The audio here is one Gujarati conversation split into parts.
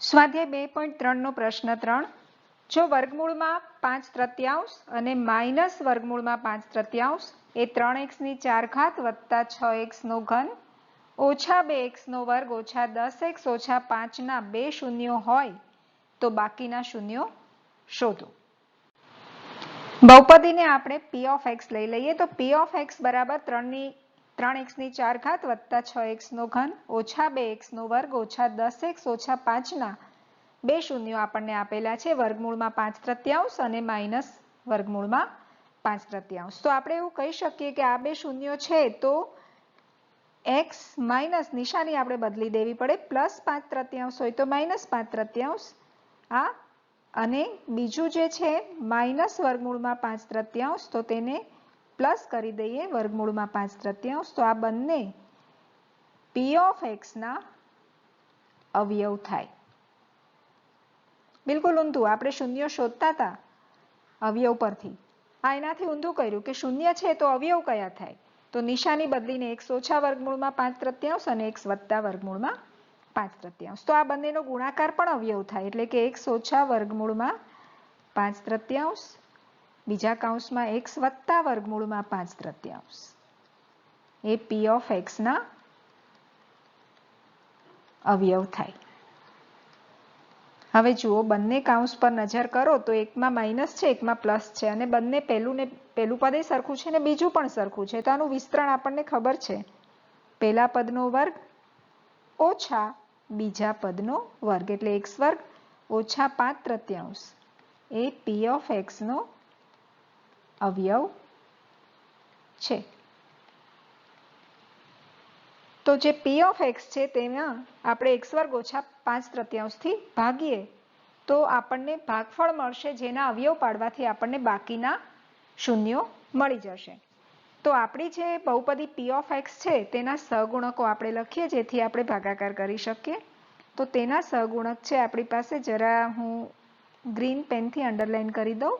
સ્વાધ્યાય 2.3 નો પ્રશ્ન 3 જો વર્ગમૂળમાં 5/3 અને માઇનસ વર્ગમૂળમાં 5/3 એ 3x ની 4 ઘાત વત્તા 6x નો ઘન ઓછા 2x નો વર્ગ ઓછા 10x ઓછા 5 ના બે શૂન્યો હોય તો બાકીના શૂન્યો શોધો। બહુપદીને આપણે p of x લઈ લઈએ તો p of x બરાબર 3x ની 4 ઘાત વત્તા 6x નો ઘન ઓછા 2x નો વર્ગ ઓછા 10x ઓછા 5 ના બે શૂન્યો આપણને આપેલા છે વર્ગમૂળમાં 5/3 અને માઇનસ વર્ગમૂળમાં 5/3। તો આપણે એવું કહી શકીએ કે આ બે શૂન્યો છે તો x માઇનસ નિશાની આપણે બદલી દેવી પડે, પ્લસ 5/3 હોય તો માઇનસ 5/3 આ, અને બીજું જે છે માઇનસ વર્ગમૂળમાં 5/3 તો તેને પ્લસ કરી દઈએ વર્ગમૂળમાં 5/3। તો આ બંને p of x ના અવયવ થાય। બિલકુલ ઊંધું, આપણે શૂન્ય શોધતા હતા અવયવ પરથી, આ એનાથી ઊંધું કર્યું કે શૂન્ય છે તો અવયવ કયા થાય, તો નિશાની બદલીને x ઓછા વર્ગમૂળમાં 5/3 અને x વત્તા વર્ગમૂળમાં 5/3। તો આ બંનેનો ગુણાકાર પણ અવયવ થાય એટલે કે x ઓછા વર્ગમૂળમાં 5/3 બીજા કૌંસમાં x વત્તા વર્ગમૂળમાં 5/3 એ p of x ના અવયવ થાય। હવે જુઓ બંને કૌંસ પર નજર કરો તો એકમાં માઇનસ છે એકમાં પ્લસ છે અને બંને પહેલું પદ સરખું છે ને બીજું પણ સરખું છે, તો આનું વિસ્તરણ આપણને ખબર છે, પહેલા પદનો વર્ગ ઓછા બીજા પદનો વર્ગ એટલે x વર્ગ ઓછા 5/3 એ p of x નો અવયવ છે। તો જે p of x છે તેમાં આપણે x વર્ગ ઓછા 5/3 થી ભાગીએ તો આપણને ભાગફળ મળશે, જેના અવયવ પાડવાથી આપણને બાકીના શૂન્યો મળી જશે। તો આપણી જે બહુપદી p of x છે તેના સહગુણકો આપણે લખીએ જેથી આપણે ભાગાકાર કરી શકીએ। તો તેના સહગુણક છે આપણી પાસે, જરા હું ગ્રીન પેનથી અંડરલાઈન કરી દઉં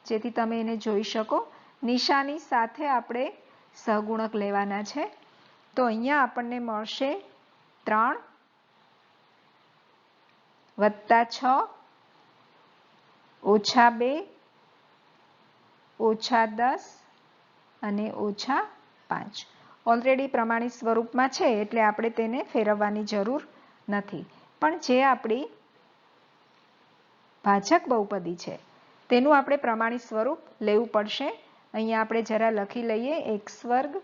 જેથી તમે એને જોઈ શકો, નિશાની સાથે આપણે સહગુણક લેવાના છે। તો અહીંયા આપણને મળશે 3 વત્તા 6 ઓછા 2 ઓછા 10 અને ઓછા 5। ઓલરેડી પ્રમાણિત સ્વરૂપમાં છે એટલે આપણે તેને ફેરવવાની જરૂર નથી, પણ જે આપણી ભાજક બહુપદી છે તેનું આપણે પ્રમાણિત સ્વરૂપ લેવું પડશે। અહીંયા આપણે જરા લખી લઈએ x વર્ગ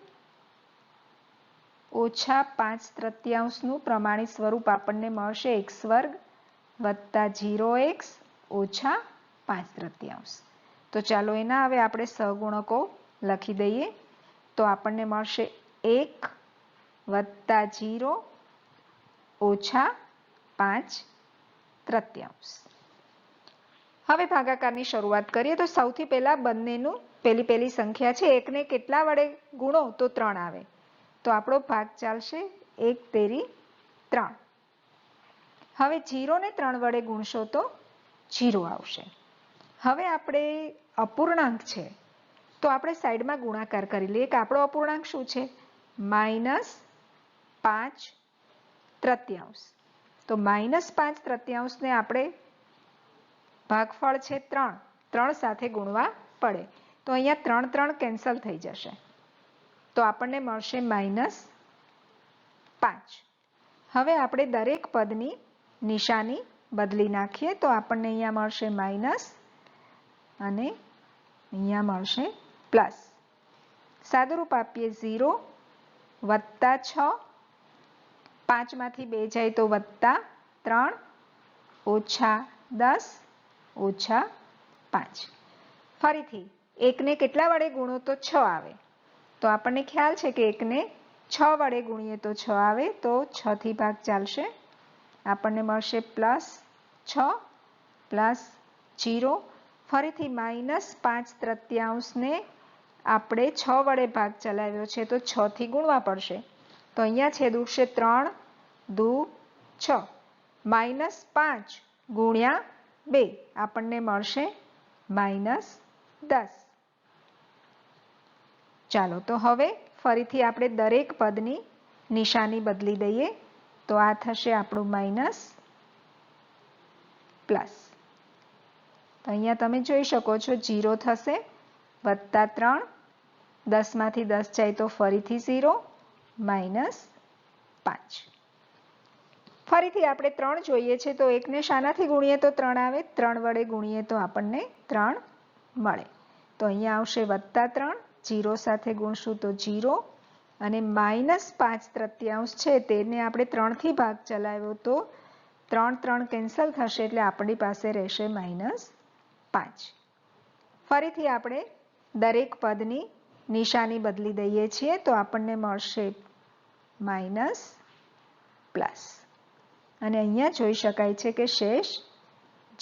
ઓછા 5/3 નું પ્રમાણિત સ્વરૂપ આપણને મળશે x વર્ગ વત્તા 0x ઓછા 5/3। તો ચાલો એના હવે આપણે સહગુણકો લખી દઈએ તો આપણને મળશે 1 વત્તા 0 ઓછા 5/3। હવે ભાગાકારની શરૂઆત કરીએ તો સૌથી પહેલા બંનેનું પેલી સંખ્યા છે એકને કેટલા વડે ગુણો તો 3 આવે, તો આપણો ભાગ ચાલશે 1 તેરી 3। હવે 0 ને 3 વડે ગુણશો તો 0 આવશે। હવે આપણે અપૂર્ણાંક છે તો આપણે સાઈડમાં ગુણાકાર કરી લઈએ કે આપણો અપૂર્ણાંક શું છે, -5/3। તો -5/3 ને આપણે ભાગફળ છે 3 સાથે ગુણવા પડે, તો અહીંયા 3 3 કેન્સલ થઈ જશે તો આપણને મળશે -5। હવે આપણે દરેક પદની નિશાની બદલી નાખીએ તો આપણને અહીંયા મળશે માઇનસ અને અહીંયા મળશે પ્લસ। સાદુરૂપ આપીએ 0 વત્તા 6, 5 માંથી 2 જાય તો વત્તા 3 ઓછા 10 ઓછા 5। ફરીથી એકને કેટલા વડે ગુણો તો 6 આવે, તો આપણને ખ્યાલ છે કે એકને 6 વડે ગુણીએ તો 6 આવે, તો 6 થી ભાગ ચાલશે, આપણને મળશે +6 પ્લસ 0। ફરીથી -5/3 ને આપણે 6 વડે ભાગ ચલાવ્યો છે તો 6 થી ગુણવા પડશે, તો અહીંયા છેદ ઉડશે 3 દુ 6, -5 ગુણ્યા 2 આપણને મળશે -10। ચાલો તો હવે ફરીથી આપણે દરેક પદની નિશાની બદલી દઈએ તો આ થશે આપણું માઇનસ પ્લસ. તો અહીંયા તમે જોઈ શકો છો 0 થશે, વત્તા 3, 10માંથી 10 જાય તો ફરીથી 0, -5. ફરીથી આપણે 3 જોઈએ છે તો 1ને શાનાથી ગુણીએ તો 3 આવે, 3 વડે ગુણીએ તો આપણને 3 મળે. તો અહીંયા આવશે +3, 0 સાથે ગુણશું તો 0 અને -5/3 છે તેને આપણે 3થી ભાગ ચલાવ્યો તો 3 કેન્સલ થશે એટલે આપણી પાસે રહેશે -5. ફરીથી આપણે દરેક પદની નિશાની બદલી દઈએ છીએ તો આપણને મળશે માઇનસ પ્લસ અને અહીંયા જોઈ શકાય છે કે શેષ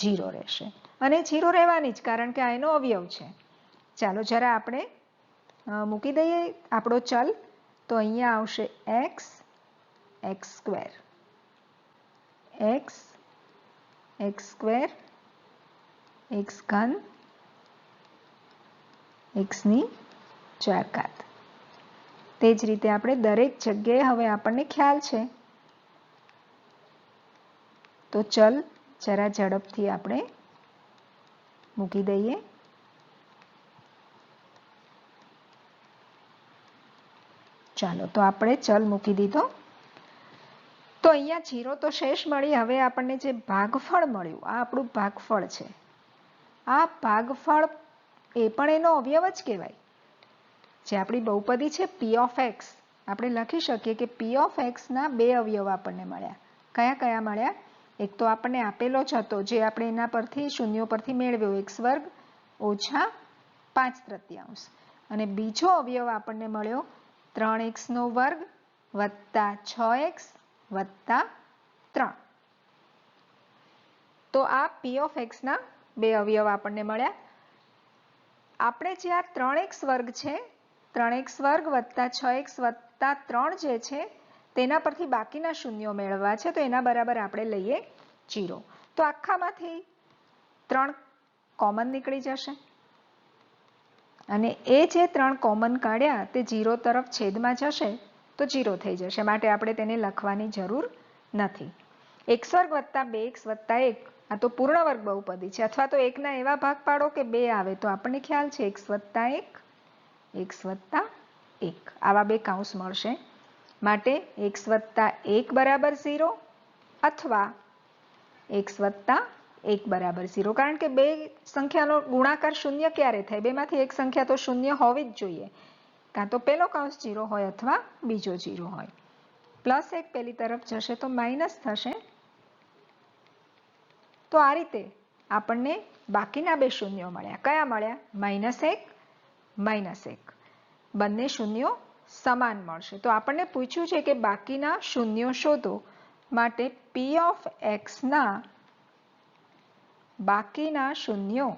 0 રહેશે અને 0 રહેવાની જ કારણ કે આ એનો અવયવ છે. ચાલો જરા આપણે મૂકી દઈએ આપણો ચલ તો અહીંયા આવશે x x² x x² x³ x ની 4 ઘાત. તે જ રીતે આપણે દરેક જગ્યાએ હવે આપણને ખ્યાલ છે તો ચલ જરા ઝડપથી આપણે મૂકી દઈએ. ચાલો તો આપણે ચલ મૂકી દીધો. તો અહીંયા 0 તો શેષ મળી. હવે આપણને જે ભાગફળ મળ્યું આ આપણું ભાગફળ છે. આ ભાગફળ એ પણ એનો અવયવ જ કહેવાય. જે આપણી બહુપદી છે p of x આપણે લખી શકીએ કે p of x ના બે અવયવ આપણને મળ્યા. કયા કયા મળ્યા? એક તો આપણને આપેલો જ હતો જે આપણે એના પરથી શૂન્યો પરથી મેળવ્યો x² ઓછા 5/3 અને બીજો અવયવ આપણને મળ્યો 3x² વત્તા 6x વત્તા 3. તો આ p of x ના બે અવયવ આપણને મળ્યા. આપણે જે આ 3x² છે 3x² વત્તા 6x વત્તા 3 જે છે તેના પરથી બાકીના શૂન્યો મેળવવા છે તો એના બરાબર આપણે લઈએ 0. તો આખામાંથી 3 કોમન નીકળી જશે અને એ જે 3 કોમન કાઢ્યા તે 0 તરફ છેદમાં જશે તો 0 થઈ જશે માટે આપણે તેને લખવાની જરૂર નથી. x² વત્તા 2x વત્તા 1 આ તો પૂર્ણ વર્ગ બહુપદી છે અથવા તો 1 ના એવા ભાગ પાડો કે 2 આવે તો આપણને ખ્યાલ છે x વત્તા 1 x વત્તા 1 આવા બે કૌંસ મળશે માટે x વત્તા 1 બરાબર 0 અથવા x વત્તા 1 બરાબર 0 કારણ કે બે સંખ્યાનો ગુણાકાર શૂન્ય ક્યારે થાય? બેમાંથી એક સંખ્યા તો શૂન્ય હોવી જ જોઈએ. કાં તો પહેલો કૌંસ 0 હોય અથવા બીજો 0 હોય. +1 પેલી તરફ જશે તો માઇનસ થશે. તો આ રીતે આપણને બાકીના બે શૂન્યો મળ્યા. કયા મળ્યા? -1 -1. બંને શૂન્યો સમાન મળશે. તો આપણને પૂછ્યું છે કે બાકીના શૂન્યો શોધો માટે p of x ના બાકીના શૂન્યો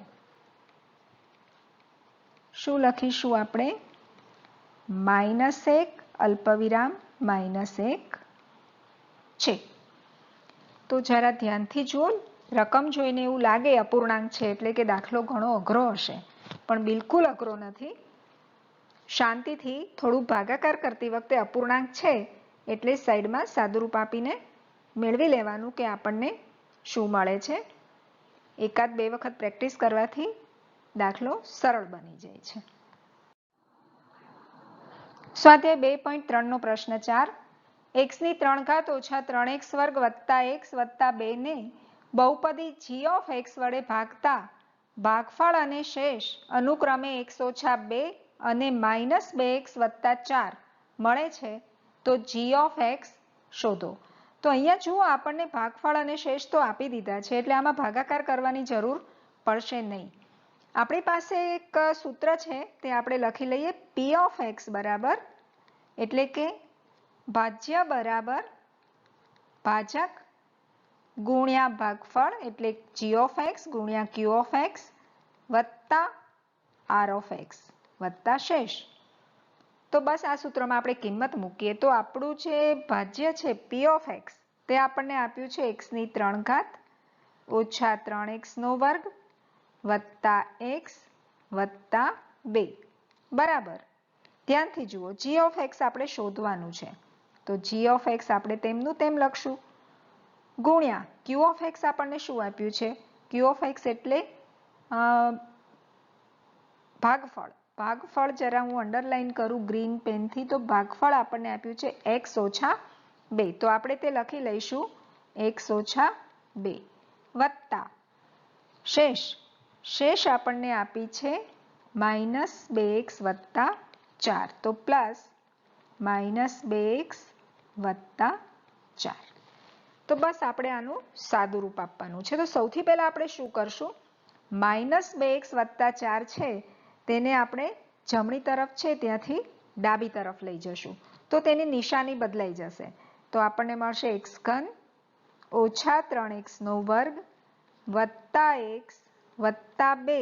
શું લખીશું આપણે? -1 અલ્પવિરામ -1 છે. તો જરા ધ્યાનથી જુઓ. રકમ જોઈને એવું લાગે અપૂર્ણાંક છે એટલે કે દાખલો ઘણો અઘરો હશે પણ બિલકુલ અઘરો નથી. શાંતિથી થોડું ભાગાકાર કરતી વખતે અપૂર્ણાંક છે એટલે સાઈડમાં સાદુરૂપ આપીને મેળવી લેવાનું કે આપણને શું મળે છે. એકાદ બે વખત પ્રેક્ટિસ કરવાથી દાખલો સરળ બની જાય છે. સ્વાધ્યાય 2.3 નો પ્રશ્ન 4. x ની 3 ઘાત ઓછા 3x² વત્તા x વત્તા 2 ને બહુપદી g of x વડે ભાગતા ભાગફળ અને શેષ અનુક્રમે x ઓછા 2 અને -2x વત્તા 4 મળે છે તો g of x શોધો. તો અહીંયા જુઓ આપણને ભાગફળ અને શેષ તો આપી દીધા છે એટલે આમાં ભાગાકાર કરવાની જરૂર પડશે નહીં. આપણી પાસે એક સૂત્ર છે તે આપણે લખી લઈએ. p of x બરાબર એટલે કે ભાજ્ય બરાબર ભાજક ગુણ્યા ભાગફળ એટલે g of x ગુણ્યા q of x વત્તા r of x વત્તા શેષ. તો બસ આ સૂત્રમાં આપણે કિંમત મૂકીએ તો આપણું જે ભાજ્ય છે p of x તે આપણને આપ્યું છે x ની 3 ઘાત ઓછા 3x² વત્તા x વત્તા 2 બરાબર. ધ્યાનથી જુઓ g of x આપણે શોધવાનું છે તો g of x આપણે તેમનું તેમ લખશું. ગુણ્યા ક્યુ ઓફ એક્સ આપણને શું આપ્યું છે? ક્યુ ઓફ એક્સ એટલે ભાગફળ. ભાગફળ જરા હું અંડરલાઈન કરું ગ્રીન પેનથી, તો ભાગફળ આપણને આપ્યું છે x ઓછા 2. તો આપણે તે લખી લઈશું x ઓછા 2 વત્તા શેષ આપણને આપી છે માઇનસ 2x વત્તા 4. તો પ્લસ માઇનસ 2x વત્તા 4. તો બસ આપણે આનું સાદું રૂપ આપવાનું છે. તો સૌથી પહેલા આપણે શું કરશું? માઇનસ 2x વત્તા 4 છે તેને આપણે જમણી તરફ છે ત્યાંથી ડાબી તરફ લઈ જશું, તો તેની નિશાની બદલાઈ જશે. તો આપણને મળશે x ઘન ઓછા 3x નો વર્ગ વત્તા x વત્તા 2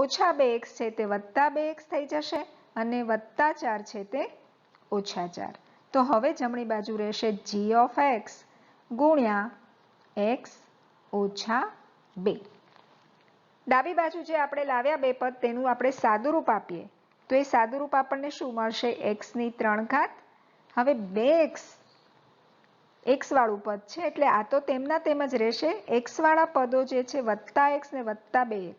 ઓછા 2x છે તે વત્તા 2x થઈ જશે અને વત્તા 4 છે તે ઓછા 4. તો હવે જમણી બાજુ રહેશે g ઓફ x ગુણ્યા x ઓછા 2. ડાબી બાજુ જે આપણે લાવ્યા બે પદ તેનું આપણે સાદું રૂપ આપીએ તો એ સાદું રૂપ આપણને શું મળશે? x ની 3 ઘાત. હવે 2x x વાળું પદ છે એટલે આ તો તેમના તેમ જ રહેશે. x વાળા પદો જે છે વત્તા x ને વત્તા 2x,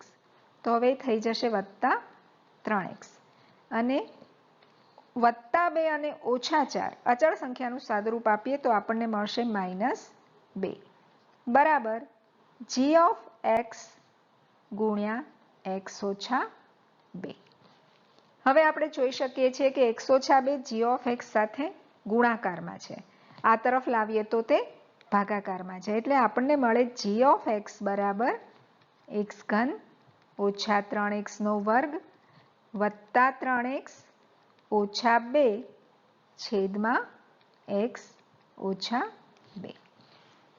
તો હવે થઈ જશે વત્તા 3x અને વત્તા 2 અને ઓછા 4 અચળ સંખ્યાનું સાદું રૂપ આપીએ તો આપણને મળશે -2 બરાબર g ઓફ x ગુણ્યા x ઓછા 2. હવે આપણે જોઈ શકીએ છીએ કે x ઓછા 2 g ઓફ x સાથે ગુણાકારમાં છે. આ તરફ લાવીએ તો તે ભાગાકારમાં છે. એટલે આપણને મળે g ઓફ x બરાબર x ઘન ઓછા 3x નો વર્ગ વત્તા 3x ઓછા 2 છેદમાં x ઓછા 2.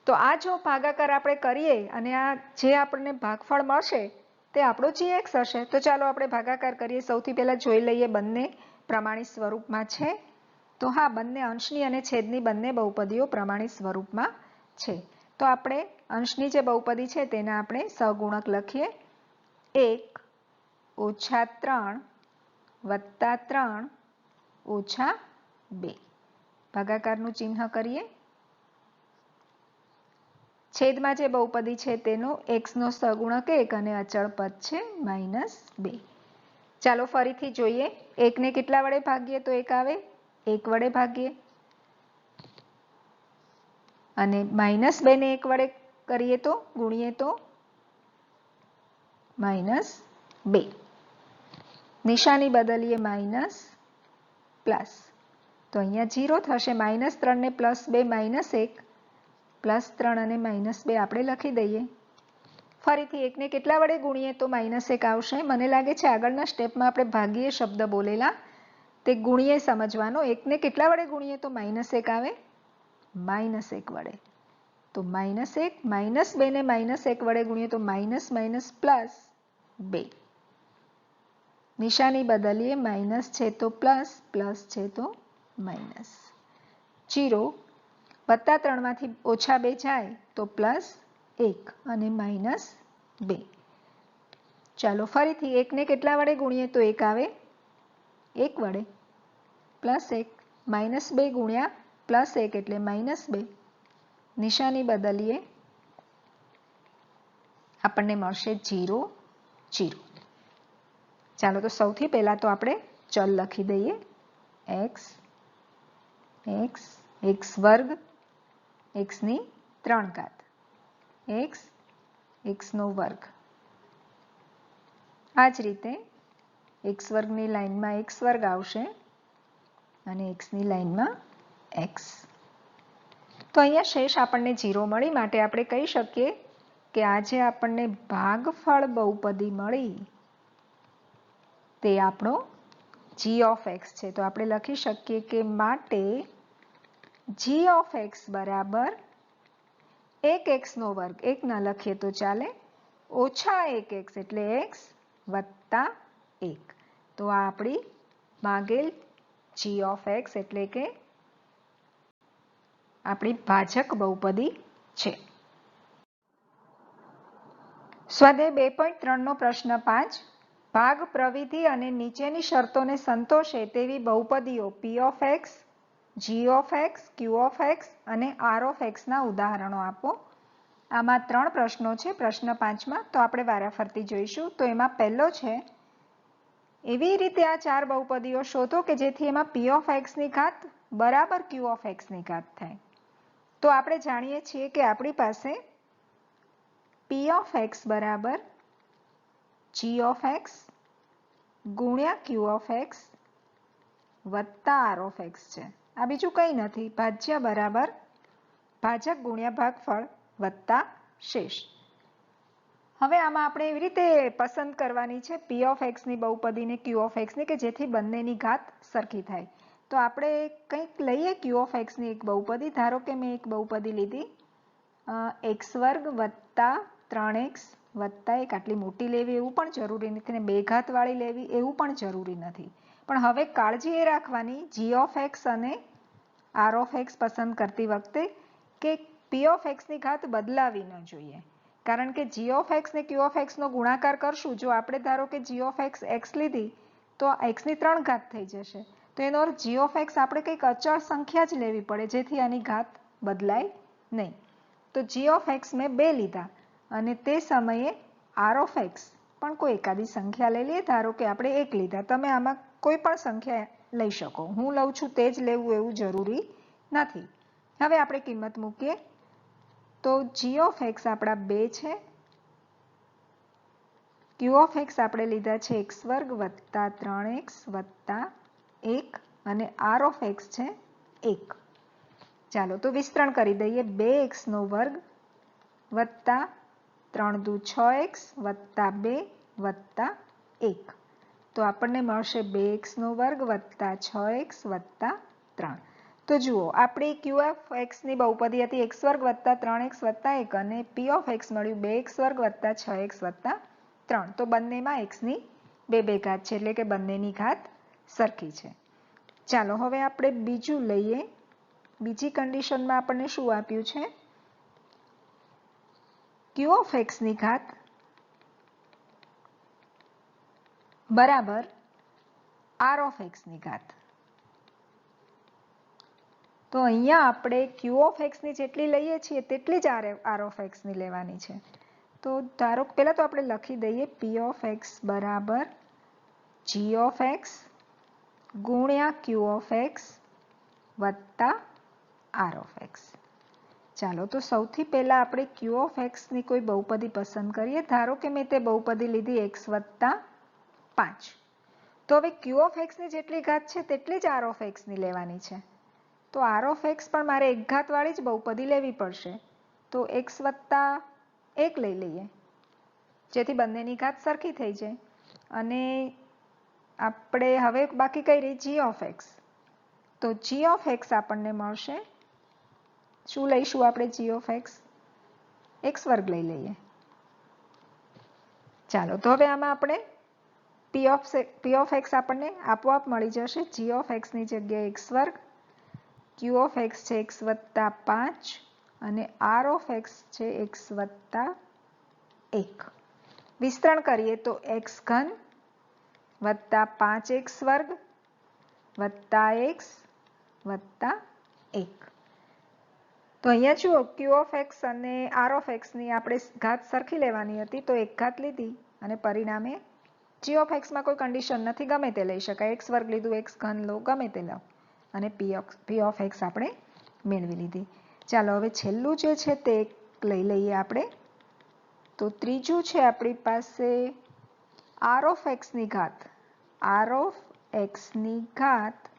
તો આ જો ભાગાકાર આપણે કરીએ અને આ જે આપણને ભાગફળ મળશે તે આપણો gx હશે. તો ચાલો આપણે ભાગાકાર કરીએ. સૌથી પહેલા જોઈ લઈએ બંને પ્રમાણિત સ્વરૂપમાં છે. તો હા, બંને અંશની અને છેદની બંને બહુપદીઓ પ્રમાણિત સ્વરૂપમાં છે. તો આપણે અંશની જે બહુપદી છે તેના આપણે સહગુણક લખીએ. 1 ઓછા 3 વત્તા 3 ઓછા 2. ભાગાકારનું ચિહ્ન કરીએ. છેદમાં જે બહુપદી છે તેનો x નો સહગુણક 1 અને અચળ પદ છે -2. ચાલો ફરીથી જોઈએ. 1 ને કેટલા વડે ભાગીએ તો 1 આવે? 1 વડે ભાગીએ. અને -2 ને 1 વડે કરીએ તો ગુણીએ તો -2. નિશાની બદલીએ માઇનસ પ્લસ. તો અહીંયા 0 થશે. -3 ને +2 -1 +3 અને -2 આપણે લખી દઈએ. ફરીથી 1 ને કેટલા વડે ગુણીએ તો -1 આવશે? મને લાગે છે આગળના સ્ટેપમાં આપણે ભાગીએ શબ્દ બોલેલા તે ગુણીએ સમજવાનો. 1 ને કેટલા વડે ગુણીએ તો -1 આવે? -1 વડે. તો -1 -2 ને -1 વડે ગુણીએ તો +2. નિશાની બદલીએ. માઇનસ છે તો પ્લસ, પ્લસ છે તો માઇનસ. 0 વત્તા 3 માંથી ઓછા 2 જાય તો +1 અને -2. ચાલો ફરીથી 1 ને કેટલા વડે ગુણીએ તો 1 આવે? 1 વડે. +1 -2 ગુણ્યા +1 એટલે -2. નિશાની બદલીએ. આપણને મળશે 0 0. ચાલો તો સૌથી પહેલા તો આપણે ચલ લખી દઈએ. x વર્ગ x ની 3 ઘાત x નો વર્ગ. આ જ રીતે x વર્ગની લાઈનમાં x વર્ગ આવશે અને x ની લાઈનમાં x. તો અહીંયા શેષ આપણને 0 મળી માટે આપણે કહી શકીએ કે આ જે આપણને ભાગફળ બહુપદી મળી તે આપણો g ઓફ x છે. તો આપણે લખી શકીએ કે માટે g ઓફ x બરાબર 1x નો વર્ગ. 1 ના લખીએ તો ચાલે. ઓછા 1x એટલે x વત્તા 1. તો આ આપણી માંગેલ g ઓફ x એટલે કે આપણી ભાજક બહુપદી છે. સ્વાધ્યાય 2.3 નો પ્રશ્ન 5. ભાગ પ્રવિધિ અને નીચેની શરતોને સંતોષે તેવી બહુપદીઓ p of x, g of x, q of x અને આર ઓફ એક્સના ઉદાહરણો આપો. આમાં 3 પ્રશ્નો છે પ્રશ્ન 5માં, તો આપણે વારાફરતી જોઈશું. તો એમાં પહેલો છે, એવી રીતે આ 4 બહુપદીઓ શોધો કે જેથી એમાં પી ઓફ એક્સની ઘાત બરાબર ક્યુ ઓફ એક્સની ઘાત થાય. તો આપણે જાણીએ છીએ કે આપણી પાસે પી ઓફ એક્સ બરાબર જી ઓફ એક્સ ગુણ્યા ક્યુ ઓફ એક્સ વત્તા આર ઓફ એક્સ છે. આ બીજું કંઈ નથી, ભાજ્ય બરાબર ભાજક ગુણ્યા ભાગફળ વત્તા શેષ. હવે આમાં આપણે એવી રીતે પસંદ કરવાની છે પી ઓફ એક્સની બહુપદીને ક્યુ ઓફ એક્સની કે જેથી બંનેની ઘાત સરખી થાય. તો આપણે કંઈક લઈએ ક્યુ ઓફ એક્સની એક બહુપદી. ધારો કે મેં એક બહુપદી લીધી એક્સ વર્ગ વત્તા 3x વત્તા 1. આટલી મોટી લેવી એવું પણ જરૂરી નથી ને 2 ઘાતવાળી લેવી એવું પણ જરૂરી નથી. પણ હવે કાળજી એ રાખવાની જી ઓફ એક્સ અને આર ઓફ એક્સ પસંદ કરતી વખતે કે પી ઓફ એક્સની ઘાત બદલાવી ન જોઈએ. કારણ કે જી ઓફ એક્સ ને ક્યુ ઓફ એક્સનો ગુણાકાર કરશું, જો આપણે ધારો કે જી ઓફ એક્સ એક્સ લીધી તો એક્સની 3 ઘાત થઈ જશે. તો એનો અર્થ જી ઓફ એક્સ આપણે કંઈક અચળ સંખ્યા જ લેવી પડે જેથી આની ઘાત બદલાય નહીં. તો જી ઓફ એક્સ મેં 2 લીધા અને તે સમયે આર ઓફ એક્સ પણ કોઈ એકાદી સંખ્યા લઈ લઈએ. ધારો કે આપણે 1 લીધા. તમે આમાં કોઈ પણ સંખ્યા લઈ શકો. હું લઉં છું તે જ લેવું એવું જરૂરી નથી. હવે આપણે કિંમત મૂકીએ તો જી ઓફ એક્સ આપણા 2 છે, ક્યુ ઓફ એક્સ આપણે લીધા છે એક્સ વર્ગ વત્તા 3x વત્તા 1 અને આર ઓફ એક્સ છે 1. ચાલો તો વિસ્તરણ કરી દઈએ. 2x નો વર્ગ વત્તા 3 દુ 6x વત્તા 2 વત્તા 1. તો આપણને મળશે 2x નો વર્ગ વત્તા 6x વત્તા 3. તો જુઓ આપણી ક્યુ ઓફ એક્સની બહુપદી હતી એક્સ વર્ગ વત્તા 3x વત્તા 1 અને પી ઓફ એક્સ મળ્યું 2x વર્ગ વત્તા 6x વત્તા 3. તો બંનેમાં એક્સની 2 ઘાત છે એટલે કે બંનેની ઘાત સરખી છે. ચાલો હવે આપણે બીજું લઈએ. બીજી કન્ડિશનમાં આપણને શું આપ્યું છે? ક્યુ ઓફ એક્સની ઘાત બરાબર આર ઓફ એક્સની ઘાત. તો અહીંયા આપણે ક્યુ ઓફ એક્સની જેટલી લઈએ છીએ તેટલી જ આર ઓફ એક્સની લેવાની છે. તો ધારો પહેલાં તો આપણે લખી દઈએ પી ઓફ એક્સ બરાબર જી ઓફ એક્સ ગુણ્યા ક્યુ ઓફ એક્સ વત્તા આર ઓફ એક્સ. ચાલો તો સૌથી પહેલાં આપણે ક્યુ ઓફ એક્સની કોઈ બહુપદી પસંદ કરીએ. ધારો કે મેં તે બહુપદી લીધી એક્સ વત્તા 5. તો હવે ક્યુ ઓફ એક્સની જેટલી ઘાત છે તેટલી જ આર ઓફ એક્સની લેવાની છે. તો આર ઓફ એક્સ પણ મારે 1 ઘાતવાળી જ બહુપદી લેવી પડશે. તો એક્સ વત્તા 1 લઈ લઈએ જેથી બંનેની ઘાત સરખી થઈ જાય. અને આપણે હવે બાકી કઈ રહી જી ઓફ એક્સ. તો જી ઓફ એક્સ આપણને મળશે, શું લઈશું આપણે જી ઓફ એક્સ? એક્સ વર્ગ લઈ લઈએ. ચાલો તો હવે આમાં આપણે પી ઓફ એક્સ આપણને આપોઆપ મળી જશે. જી ઓફ એક્સની જગ્યાએ એક્સ વર્ગ, ક્યુ ઓફ એક્સ છે એક્સ વત્તા 5 અને આર ઓફ એક્સ છે એક્સ વત્તા 1. વિસ્તરણ કરીએ તો એક્સ ઘન વત્તા 5x વર્ગ વત્તા x વત્તા 1. તો અહીંયા જુઓ ક્યુ ઓફ એક્સ અને આર ઓફ એક્સની આપણે ઘાત સરખી લેવાની હતી તો 1 ઘાત લીધી અને પરિણામે જી ઓફ એક્સમાં કોઈ કન્ડિશન નથી, ગમે તે લઈ શકાય. એક્સ વર્ગ લીધું, એક્સ ઘન લો, ગમે તે લો અને પી ઓફ એક્સ આપણે મેળવી લીધી. ચાલો હવે છેલ્લું જે છે તે લઈ લઈએ આપણે. તો ત્રીજું છે આપણી પાસે આર ઓફ એક્સની ઘાત. આર ઓફ એક્સની ઘાત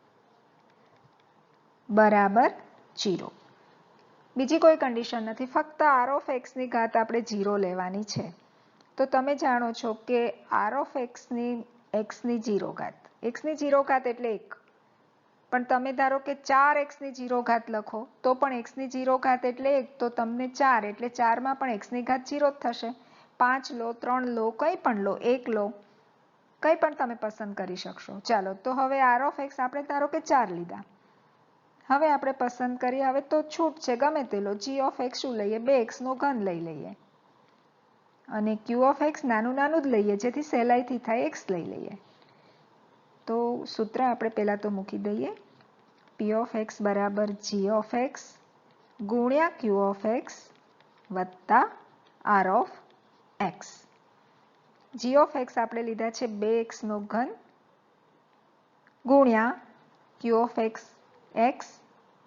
બરાબર 0. બીજી કોઈ કન્ડિશન નથી, ફક્ત આર ઓફ એક્સની ઘાત આપણે 0 લેવાની છે. તો તમે જાણો છો કે આર ઓફ એક્સની 0 ઘાત. એક્સની 0 ઘાત એટલે 1. પણ તમે ધારો કે 4x ની 0 ઘાત લખો તો પણ x ની 0 ઘાત એટલે 1. તો તમને 4 એટલે 4માં પણ x ની ઘાત 0 જ થશે. 5 લો, 3 લો, કંઈ પણ લો, 1 લો, કંઈ પણ તમે પસંદ કરી શકશો. ચાલો તો હવે આર ઓફ એક્સ આપણે ધારો કે 4 લીધા. હવે આપણે પસંદ કરીએ, હવે તો છૂટ છે, ગમે તે લો. જી ઓફ એક્સ શું લઈએ? 2x નો ઘન લઈ લઈએ અને ક્યુ ઓફ એક્સ નાનું નાનું જ લઈએ જેથી સહેલાઈથી થાય, x લઈ લઈએ. તો સૂત્ર આપણે પહેલાં તો મૂકી દઈએ. પી ઓફ એક્સ બરાબર જી ઓફ એક્સ ગુણ્યા ક્યુ ઓફ એક્સ વત્તા r of x. G of x આપણે લીધા છે 2x નો ઘન ગુણ્યા ક્યુ ઓફ એક્સ એક્સ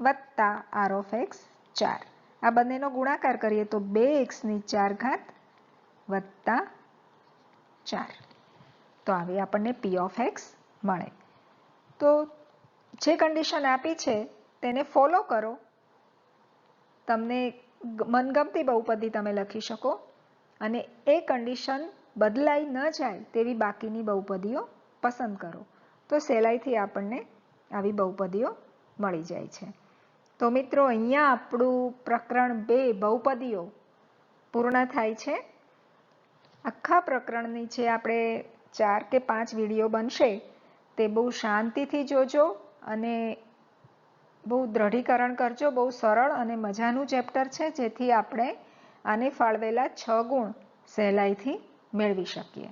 વત્તા આર ઓફ એક્સ 4. આ બંનેનો ગુણાકાર કરીએ તો 2x⁴ વત્તા 4. તો આવી આપણને પી ઓફ એક્સ મળે. તો જે કન્ડિશન આપી છે તેને ફોલો કરો. તમને મનગમતી બહુપદી તમે લખી શકો અને એ કન્ડિશન બદલાઈ ન જાય તેવી બાકીની બહુપદીઓ પસંદ કરો તો સહેલાઈથી આપણને આવી બહુપદીઓ મળી જાય છે. તો મિત્રો અહીંયા આપણું પ્રકરણ 2 બહુપદીઓ પૂર્ણ થાય છે. આખા પ્રકરણની જે આપણે 4 કે 5 વિડીયો બનશે તે બહુ શાંતિથી જોજો અને બહુ દ્રઢીકરણ કરજો. બહુ સરળ અને મજાનું ચેપ્ટર છે જેથી આપણે આને ફાળવેલા 6 ગુણ સહેલાઈથી મેળવી શકીએ.